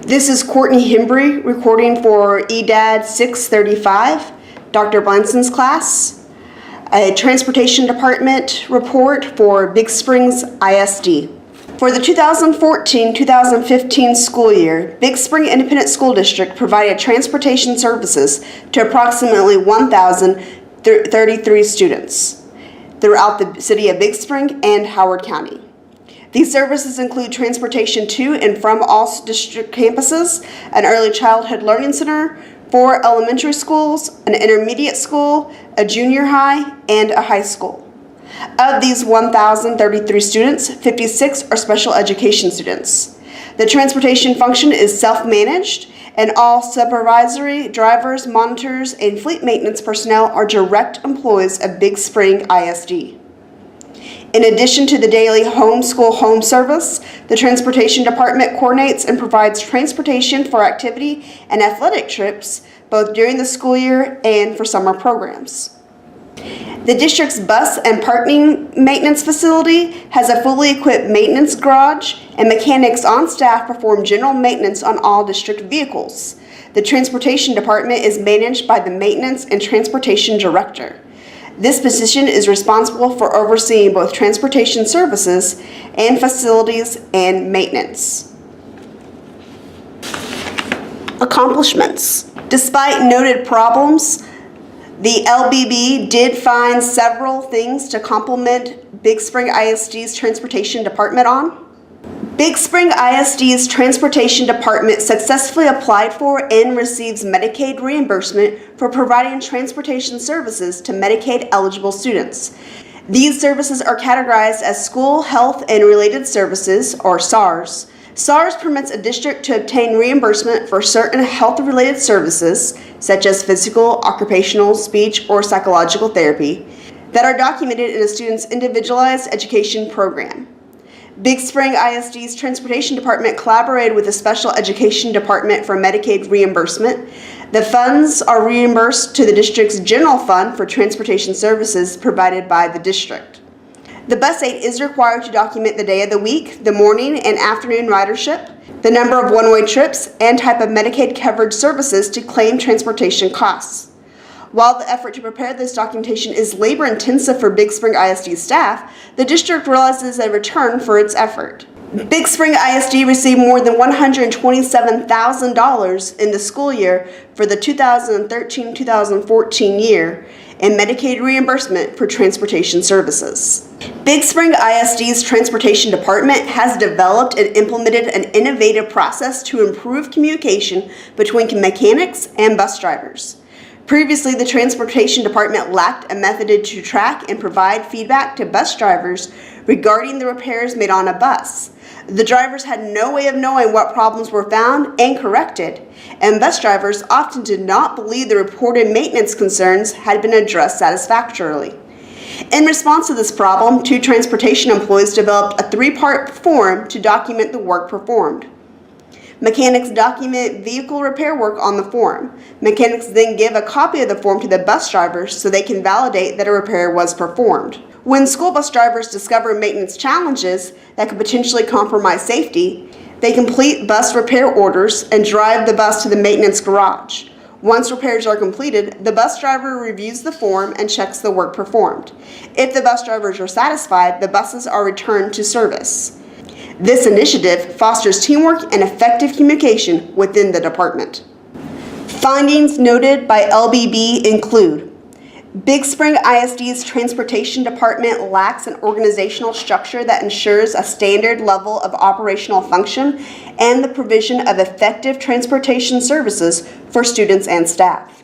This is Courtney Hembree recording for EDAD 635, Dr. Blanson's class, a Transportation Department report for Big Springs ISD. For the 2014-2015 school year, Big Spring Independent School District provided transportation services to approximately 1,033 students throughout the city of Big Spring and Howard County. These services include transportation to and from all district campuses, an early childhood learning center, 4 elementary schools, an intermediate school, a junior high, and a high school. Of these 1,033 students, 56 are special education students. The transportation function is self-managed, and all supervisory, drivers, monitors, and fleet maintenance personnel are direct employees of Big Spring ISD. In addition to the daily home service, the Transportation Department coordinates and provides transportation for activity and athletic trips, both during the school year and for summer programs. The district's bus and parking maintenance facility has a fully equipped maintenance garage, and mechanics on staff perform general maintenance on all district vehicles. The Transportation Department is managed by the Maintenance and Transportation Director. This position is responsible for overseeing both transportation services and facilities and maintenance. Accomplishments. Despite noted problems, the LBB did find several things to compliment Big Spring ISD's Transportation Department on. Big Spring ISD's Transportation Department successfully applied for and receives Medicaid reimbursement for providing transportation services to Medicaid-eligible students. These services are categorized as School, Health, and Related Services, or SARS. SARS permits a district to obtain reimbursement for certain health-related services, such as physical, occupational, speech, or psychological therapy, that are documented in a student's individualized education program. Big Spring ISD's Transportation Department collaborated with the Special Education Department for Medicaid reimbursement. The funds are reimbursed to the district's general fund for transportation services provided by the district. The bus aide is required to document the day of the week, the morning and afternoon ridership, the number of one-way trips, and type of Medicaid covered services to claim transportation costs. While the effort to prepare this documentation is labor-intensive for Big Spring ISD staff, the district realizes a return for its effort. Big Spring ISD received more than $127,000 in the school year for the 2013-2014 year in Medicaid reimbursement for transportation services. Big Spring ISD's Transportation Department has developed and implemented an innovative process to improve communication between mechanics and bus drivers. Previously, the Transportation Department lacked a method to track and provide feedback to bus drivers regarding the repairs made on a bus. The drivers had no way of knowing what problems were found and corrected, and bus drivers often did not believe the reported maintenance concerns had been addressed satisfactorily. In response to this problem, 2 transportation employees developed a 3-part form to document the work performed. Mechanics document vehicle repair work on the form. Mechanics then give a copy of the form to the bus drivers so they can validate that a repair was performed. When school bus drivers discover maintenance challenges that could potentially compromise safety, they complete bus repair orders and drive the bus to the maintenance garage. Once repairs are completed, the bus driver reviews the form and checks the work performed. If the bus drivers are satisfied, the buses are returned to service. This initiative fosters teamwork and effective communication within the department. Findings noted by LBB include: Big Spring ISD's Transportation Department lacks an organizational structure that ensures a standard level of operational function and the provision of effective transportation services for students and staff.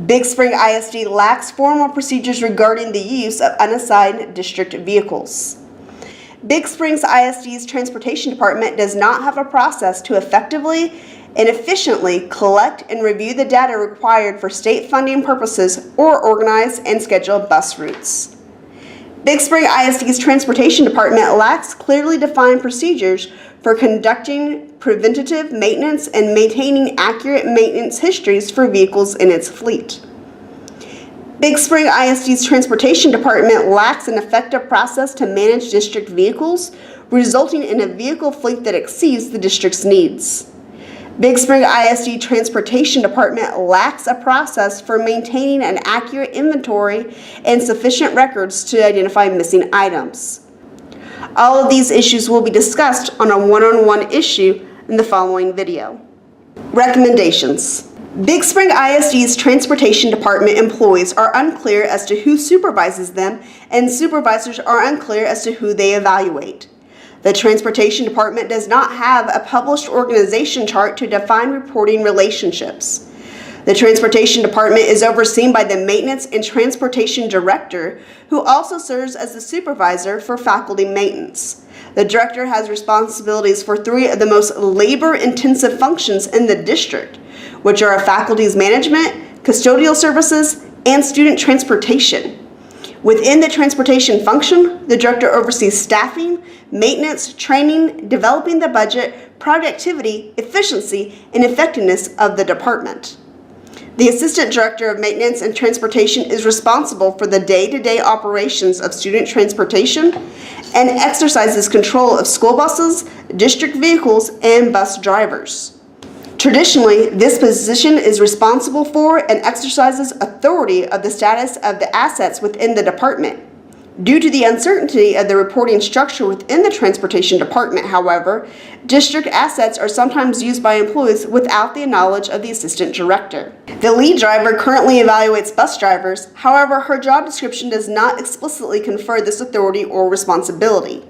Big Spring ISD lacks formal procedures regarding the use of unassigned district vehicles. Big Springs ISD's Transportation Department does not have a process to effectively and efficiently collect and review the data required for state funding purposes or organize and schedule bus routes. Big Spring ISD's Transportation Department lacks clearly defined procedures for conducting preventative maintenance and maintaining accurate maintenance histories for vehicles in its fleet. Big Spring ISD's Transportation Department lacks an effective process to manage district vehicles, resulting in a vehicle fleet that exceeds the district's needs. Big Spring ISD Transportation Department lacks a process for maintaining an accurate inventory and sufficient records to identify missing items. All of these issues will be discussed on a one-on-one issue in the following video. Recommendations. Big Spring ISD's Transportation Department employees are unclear as to who supervises them, and supervisors are unclear as to who they evaluate. The Transportation Department does not have a published organization chart to define reporting relationships. The Transportation Department is overseen by the Maintenance and Transportation Director, who also serves as the supervisor for faculty maintenance. The director has responsibilities for 3 of the most labor-intensive functions in the district, which are faculty's management, custodial services, and student transportation. Within the transportation function, the director oversees staffing, maintenance, training, developing the budget, productivity, efficiency, and effectiveness of the department. The Assistant Director of Maintenance and Transportation is responsible for the day-to-day operations of student transportation and exercises control of school buses, district vehicles, and bus drivers. Traditionally, this position is responsible for and exercises authority of the status of the assets within the department. Due to the uncertainty of the reporting structure within the Transportation Department, however, district assets are sometimes used by employees without the knowledge of the Assistant Director. The lead driver currently evaluates bus drivers, however, her job description does not explicitly confer this authority or responsibility.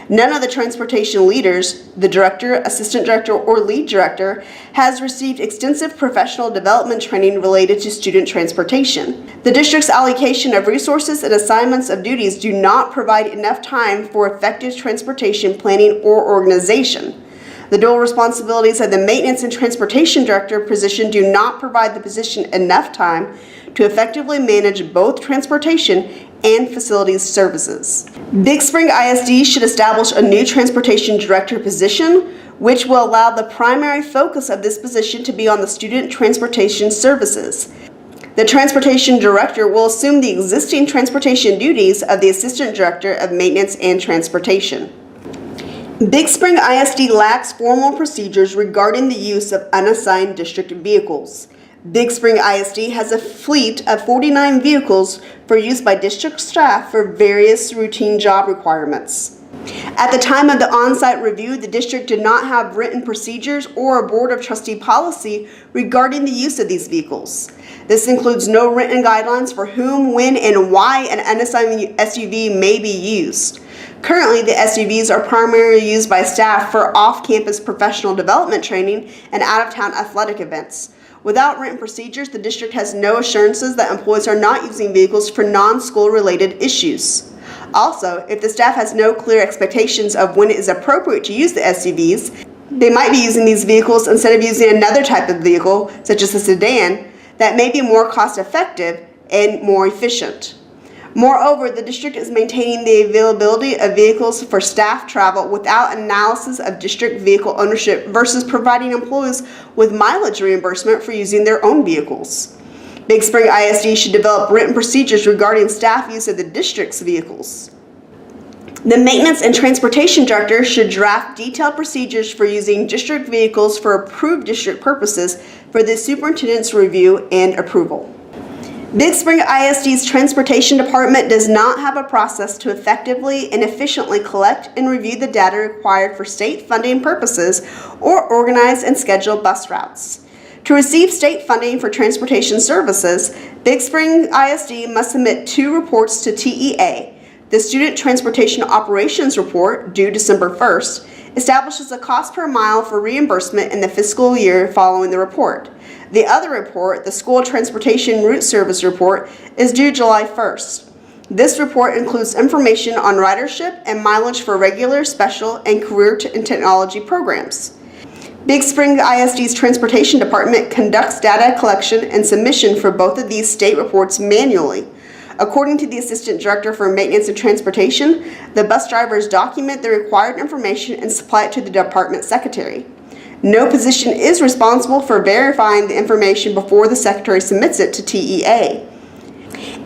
None of the transportation leaders, the director, assistant director, or lead director, has received extensive professional development training related to student transportation. The district's allocation of resources and assignments of duties do not provide enough time for effective transportation planning or organization. The dual responsibilities of the Maintenance and Transportation Director position do not provide the position enough time to effectively manage both transportation and facilities services. Big Spring ISD should establish a new Transportation Director position, which will allow the primary focus of this position to be on the student transportation services. The Transportation Director will assume the existing transportation duties of the Assistant Director of Maintenance and Transportation. Big Spring ISD lacks formal procedures regarding the use of unassigned district vehicles. Big Spring ISD has a fleet of 49 vehicles for use by district staff for various routine job requirements. At the time of the on-site review, the district did not have written procedures or a Board of Trustee policy regarding the use of these vehicles. This includes no written guidelines for whom, when, and why an unassigned SUV may be used. Currently, the SUVs are primarily used by staff for off-campus professional development training and out-of-town athletic events. Without written procedures, the district has no assurances that employees are not using vehicles for non-school related issues. Also, if the staff has no clear expectations of when it is appropriate to use the SUVs, they might be using these vehicles instead of using another type of vehicle, such as a sedan, that may be more cost-effective and more efficient. Moreover, the district is maintaining the availability of vehicles for staff travel without analysis of district vehicle ownership versus providing employees with mileage reimbursement for using their own vehicles. Big Spring ISD should develop written procedures regarding staff use of the district's vehicles. The Maintenance and Transportation Director should draft detailed procedures for using district vehicles for approved district purposes for the superintendent's review and approval. Big Spring ISD's Transportation Department does not have a process to effectively and efficiently collect and review the data required for state funding purposes or organize and schedule bus routes. To receive state funding for transportation services, Big Spring ISD must submit 2 reports to TEA. The Student Transportation Operations Report, due December 1st, establishes a cost per mile for reimbursement in the fiscal year following the report. The other report, the School Transportation Route Service Report, is due July 1st. This report includes information on ridership and mileage for regular, special, and career and technology programs. Big Spring ISD's Transportation Department conducts data collection and submission for both of these state reports manually. According to the Assistant Director for Maintenance and Transportation, the bus drivers document the required information and supply it to the Department Secretary. No position is responsible for verifying the information before the Secretary submits it to TEA.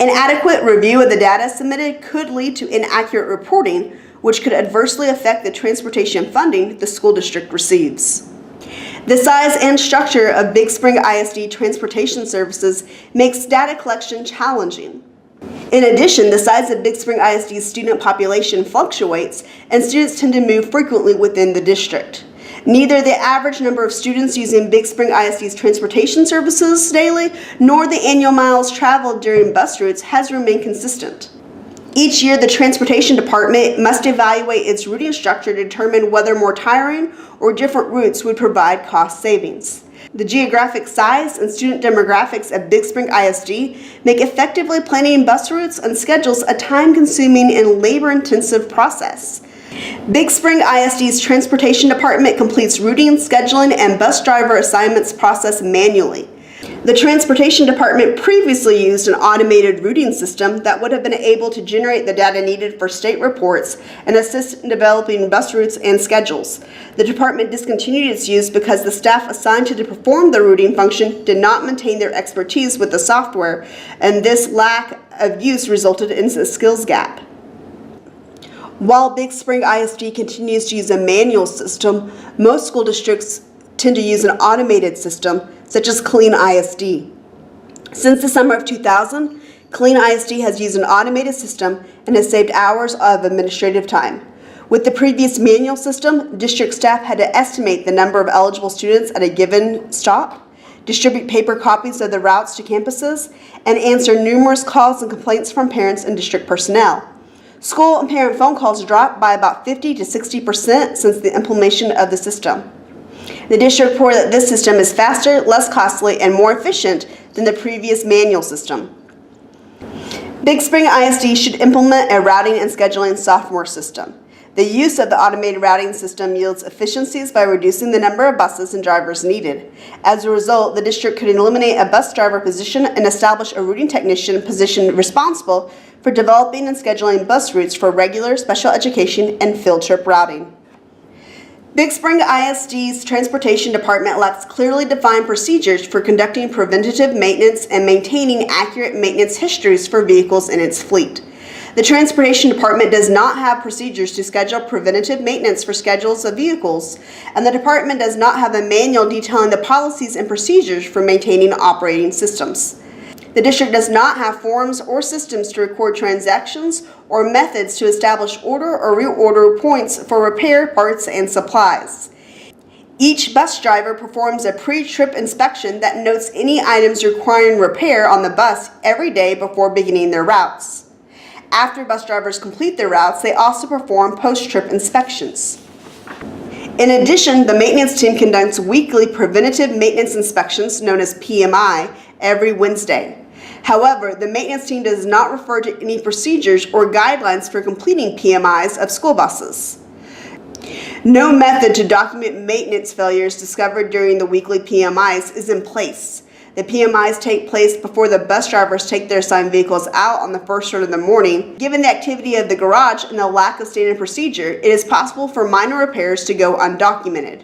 Inadequate review of the data submitted could lead to inaccurate reporting, which could adversely affect the transportation funding the school district receives. The size and structure of Big Spring ISD transportation services makes data collection challenging. In addition, the size of Big Spring ISD's student population fluctuates, and students tend to move frequently within the district. Neither the average number of students using Big Spring ISD's transportation services daily, nor the annual miles traveled during bus routes has remained consistent. Each year, the Transportation Department must evaluate its routing structure to determine whether more tiring or different routes would provide cost savings. The geographic size and student demographics of Big Spring ISD make effectively planning bus routes and schedules a time-consuming and labor-intensive process. Big Spring ISD's Transportation Department completes routing, scheduling, and bus driver assignments process manually. The Transportation Department previously used an automated routing system that would have been able to generate the data needed for state reports and assist in developing bus routes and schedules. The department discontinued its use because the staff assigned to perform the routing function did not maintain their expertise with the software, and this lack of use resulted in a skills gap. While Big Spring ISD continues to use a manual system, most school districts tend to use an automated system, such as Clean ISD. Since the summer of 2000, Clean ISD has used an automated system and has saved hours of administrative time. With the previous manual system, district staff had to estimate the number of eligible students at a given stop, distribute paper copies of the routes to campuses, and answer numerous calls and complaints from parents and district personnel. School and parent phone calls dropped by about 50 to 60% since the implementation of the system. The district reported that this system is faster, less costly, and more efficient than the previous manual system. Big Spring ISD should implement a routing and scheduling software system. The use of the automated routing system yields efficiencies by reducing the number of buses and drivers needed. As a result, the district could eliminate a bus driver position and establish a routing technician position responsible for developing and scheduling bus routes for regular, special education, and field trip routing. Big Spring ISD's Transportation Department lacks clearly defined procedures for conducting preventative maintenance and maintaining accurate maintenance histories for vehicles in its fleet. The Transportation Department does not have procedures to schedule preventative maintenance for schedules of vehicles, and the department does not have a manual detailing the policies and procedures for maintaining operating systems. The district does not have forms or systems to record transactions or methods to establish order or reorder points for repair parts and supplies. Each bus driver performs a pre-trip inspection that notes any items requiring repair on the bus every day before beginning their routes. After bus drivers complete their routes, they also perform post-trip inspections. In addition, the maintenance team conducts weekly preventative maintenance inspections, known as PMI, every Wednesday. However, the maintenance team does not refer to any procedures or guidelines for completing PMIs of school buses. No method to document maintenance failures discovered during the weekly PMIs is in place. The PMIs take place before the bus drivers take their assigned vehicles out on the first run of the morning. Given the activity of the garage and the lack of standard procedure, it is possible for minor repairs to go undocumented.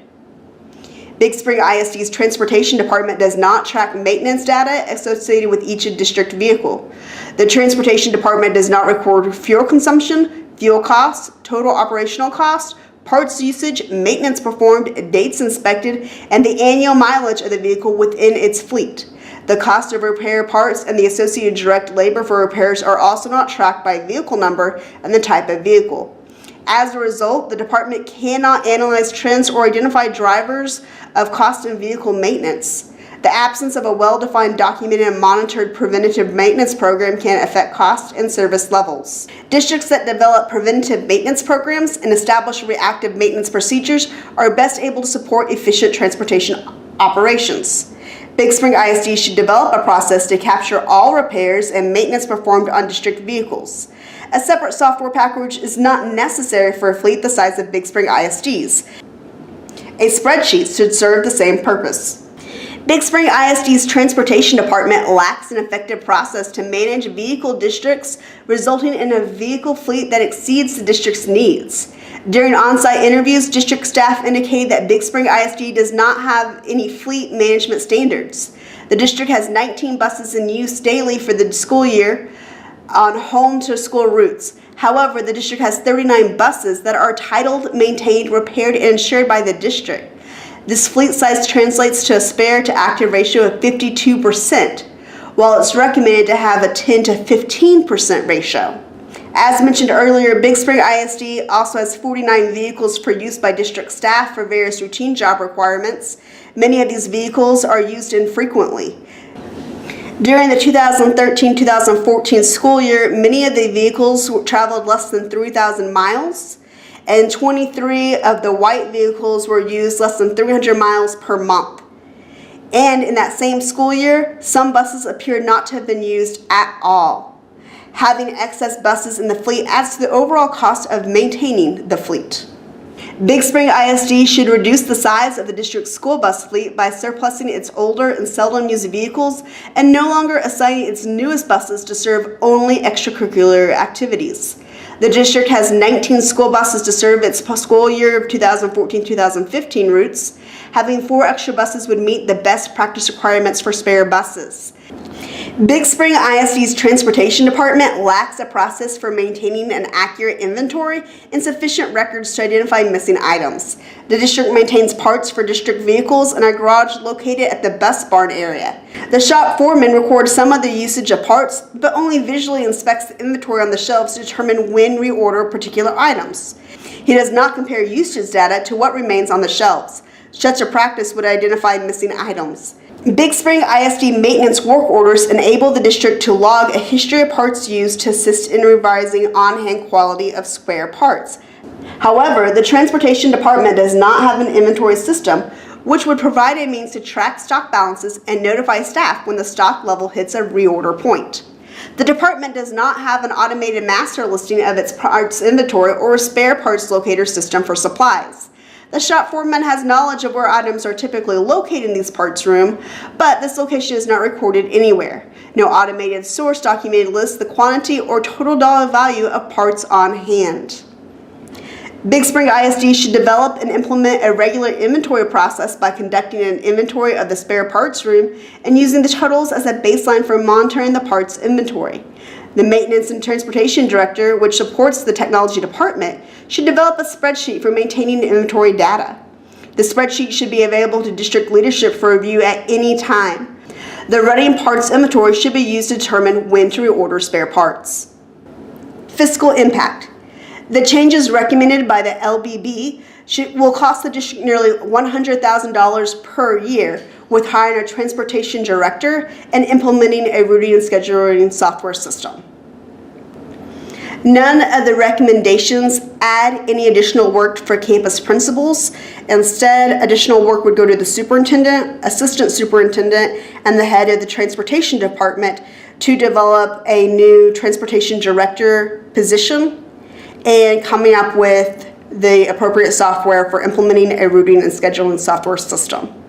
Big Spring ISD's Transportation Department does not track maintenance data associated with each district vehicle. The Transportation Department does not record fuel consumption, fuel costs, total operational costs, parts usage, maintenance performed, dates inspected, and the annual mileage of the vehicle within its fleet. The cost of repair parts and the associated direct labor for repairs are also not tracked by vehicle number and the type of vehicle. As a result, the department cannot analyze trends or identify drivers of cost in vehicle maintenance. The absence of a well-defined, documented, and monitored preventative maintenance program can affect cost and service levels. Districts that develop preventive maintenance programs and establish reactive maintenance procedures are best able to support efficient transportation operations. Big Spring ISD should develop a process to capture all repairs and maintenance performed on district vehicles. A separate software package is not necessary for a fleet the size of Big Spring ISD's. A spreadsheet should serve the same purpose. Big Spring ISD's Transportation Department lacks an effective process to manage vehicle districts, resulting in a vehicle fleet that exceeds the district's needs. During on-site interviews, district staff indicated that Big Spring ISD does not have any fleet management standards. The district has 19 buses in use daily for the school year on home-to-school routes. However, the district has 39 buses that are titled, maintained, repaired, and insured by the district. This fleet size translates to a spare to active ratio of 52%, while it's recommended to have a 10 to 15% ratio. As mentioned earlier, Big Spring ISD also has 49 vehicles for use by district staff for various routine job requirements. Many of these vehicles are used infrequently. During the 2013-2014 school year, many of the vehicles traveled less than 3,000 miles, and 23 of the white vehicles were used less than 300 miles per month. And in that same school year, some buses appear not to have been used at all. Having excess buses in the fleet adds to the overall cost of maintaining the fleet. Big Spring ISD should reduce the size of the district's school bus fleet by surplusing its older and seldom used vehicles and no longer assigning its newest buses to serve only extracurricular activities. The district has 19 school buses to serve its school year of 2014-2015 routes. Having 4 extra buses would meet the best practice requirements for spare buses. Big Spring ISD's transportation department lacks a process for maintaining an accurate inventory and sufficient records to identify missing items. The district maintains parts for district vehicles in a garage located at the bus barn area. The shop foreman records some of the usage of parts, but only visually inspects the inventory on the shelves to determine when to reorder particular items. He does not compare usage data to what remains on the shelves. Such a practice would identify missing items. Big Spring ISD maintenance work orders enable the district to log a history of parts used to assist in revising on-hand quality of spare parts. However, the transportation department does not have an inventory system, which would provide a means to track stock balances and notify staff when the stock level hits a reorder point. The department does not have an automated master listing of its parts inventory or a spare parts locator system for supplies. The shop foreman has knowledge of where items are typically located in these parts room, but this location is not recorded anywhere. No automated source documented lists the quantity or total dollar value of parts on hand. Big Spring ISD should develop and implement a regular inventory process by conducting an inventory of the spare parts room and using the totals as a baseline for monitoring the parts inventory. The Maintenance and Transportation Director, which supports the Technology Department, should develop a spreadsheet for maintaining inventory data. The spreadsheet should be available to district leadership for review at any time. The running parts inventory should be used to determine when to reorder spare parts. Fiscal impact. The changes recommended by the LBB will cost the district nearly $100,000 per year, with hiring a transportation director and implementing a routing and scheduling software system. None of the recommendations add any additional work for campus principals. Instead, additional work would go to the superintendent, assistant superintendent, and the head of the transportation department to develop a new transportation director position and coming up with the appropriate software for implementing a routing and scheduling software system.